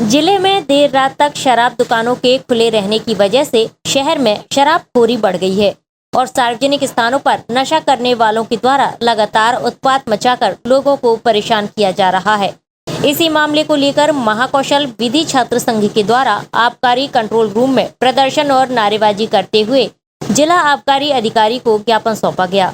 जिले में देर रात तक शराब दुकानों के खुले रहने की वजह से शहर में शराबखोरी बढ़ गई है और सार्वजनिक स्थानों पर नशा करने वालों के द्वारा लगातार उत्पात मचाकर लोगों को परेशान किया जा रहा है। इसी मामले को लेकर महाकौशल विधि छात्र संघ के द्वारा आबकारी कंट्रोल रूम में प्रदर्शन और नारेबाजी करते हुए जिला आबकारी अधिकारी को ज्ञापन सौंपा गया।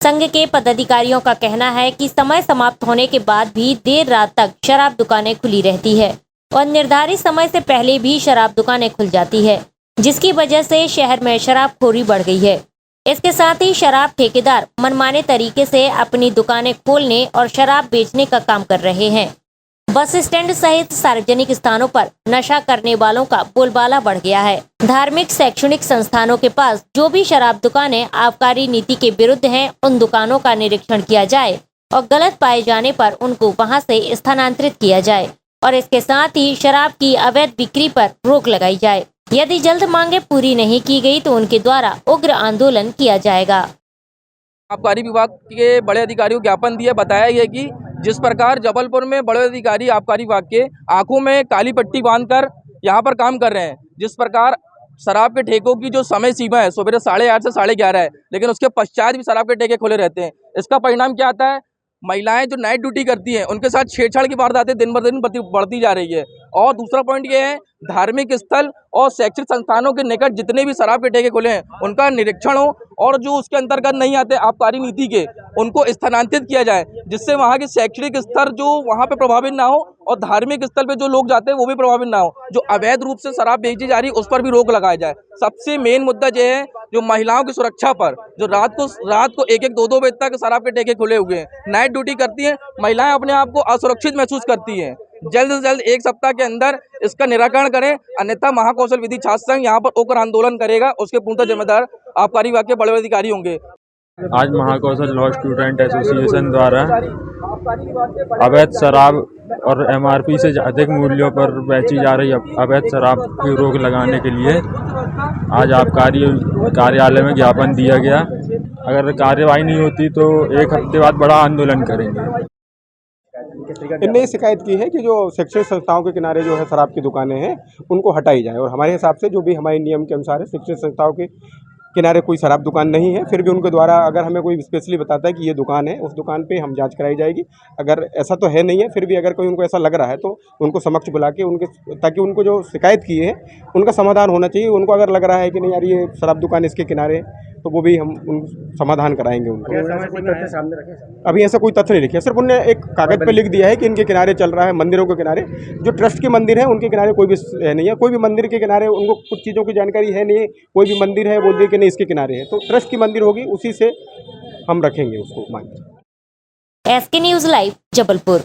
संघ के पदाधिकारियों का कहना है कि समय समाप्त होने के बाद भी देर रात तक शराब दुकानें खुली रहती है और निर्धारित समय से पहले भी शराब दुकानें खुल जाती है, जिसकी वजह से शहर में शराबखोरी बढ़ गई है। इसके साथ ही शराब ठेकेदार मनमाने तरीके से अपनी दुकानें खोलने और शराब बेचने का काम कर रहे हैं। बस स्टैंड सहित सार्वजनिक स्थानों पर नशा करने वालों का बोलबाला बढ़ गया है। धार्मिक शैक्षणिक संस्थानों के पास जो भी शराब दुकानें आबकारी नीति के विरुद्ध हैं, उन दुकानों का निरीक्षण किया जाए और गलत पाए जाने पर उनको वहां से स्थानांतरित किया जाए और इसके साथ ही शराब की अवैध बिक्री पर रोक लगाई जाए। यदि जल्द मांगे पूरी नहीं की गई तो उनके द्वारा उग्र आंदोलन किया जाएगा। आबकारी विभाग के बड़े अधिकारियों को ज्ञापन दिया, बताया गया कि जिस प्रकार जबलपुर में बड़े अधिकारी आबकारी विभाग के आंखों में काली पट्टी बांधकर यहाँ पर काम कर रहे हैं, जिस प्रकार शराब के ठेकों की जो समय सीमा है सुबह 8:30 से 11:30 है, लेकिन उसके पश्चात भी शराब के ठेके खुले रहते हैं। इसका परिणाम क्या आता है? महिलाएं जो नाइट ड्यूटी करती हैं उनके साथ छेड़छाड़ की वारदातें दिन ब दिन बढ़ती जा रही है। और दूसरा पॉइंट ये है, धार्मिक स्थल और शैक्षिक संस्थानों के निकट जितने भी शराब के ठेके खुले हैं उनका निरीक्षण हो और जो उसके अंतर्गत नहीं आते आबकारी नीति के उनको स्थानांतरित किया जाए, जिससे वहाँ के शैक्षणिक स्तर जो वहाँ पे प्रभावित ना हो और धार्मिक स्थल पे जो लोग जाते हैं वो भी प्रभावित ना हो। जो अवैध रूप से शराब बेची जा रही है उस पर भी रोक लगाया जाए। सबसे मेन मुद्दा ये है जो महिलाओं की सुरक्षा पर, जो रात को 1-1, 2-2 बजे तक शराब के ठेके खुले हुए हैं, नाइट ड्यूटी करती हैं, महिलाएं अपने आप को असुरक्षित महसूस करती हैं। जल्द से जल्द 1 सप्ताह के अंदर इसका निराकरण करें, अन्यथा महाकौशल विधि छात्र संघ यहाँ पर उग्र आंदोलन करेगा। उसके पूर्णतः जिम्मेदार आबकारी विभाग के बड़े अधिकारी होंगे। आज महाकौशल लॉ स्टूडेंट एसोसिएशन द्वारा अवैध शराब और एमआरपी से अधिक मूल्यों पर बेची जा रही अवैध शराब की रोक लगाने के लिए आज आबकारी कार्यालय में ज्ञापन दिया गया। अगर कार्यवाही नहीं होती तो 1 हफ्ते बाद बड़ा आंदोलन करेंगे। इनने शिकायत की है कि जो शैक्षणिक संस्थाओं के किनारे जो है शराब की दुकानें हैं उनको हटाई जाए और हमारे हिसाब से जो भी हमारे नियम के अनुसार है शैक्षणिक संस्थाओं के किनारे कोई शराब दुकान नहीं है। फिर भी उनके द्वारा अगर हमें कोई स्पेशली बताता है कि ये दुकान है, उस दुकान पे हम जांच कराई जाएगी। अगर ऐसा तो है नहीं है, फिर भी अगर कोई उनको ऐसा लग रहा है तो उनको समक्ष बुला के उनके ताकि उनको जो शिकायत की है उनका समाधान होना चाहिए। उनको अगर लग रहा है कि नहीं यार ये शराब दुकान इसके किनारे, तो वो भी हम उन समाधान कराएंगे उनको। अभी ऐसा कोई तथ्य नहीं लिखा, सिर्फ उन्होंने एक कागज पे लिख दिया है कि इनके किनारे चल रहा है, मंदिरों के किनारे। जो ट्रस्ट के मंदिर है उनके किनारे कोई भी नहीं है। कोई भी मंदिर के किनारे उनको कुछ चीज़ों की जानकारी है नहीं, कोई भी मंदिर है बोल दिए कि नहीं इसके किनारे है, तो ट्रस्ट की मंदिर होगी उसी से हम रखेंगे उसको मान। SK news live Jabalpur.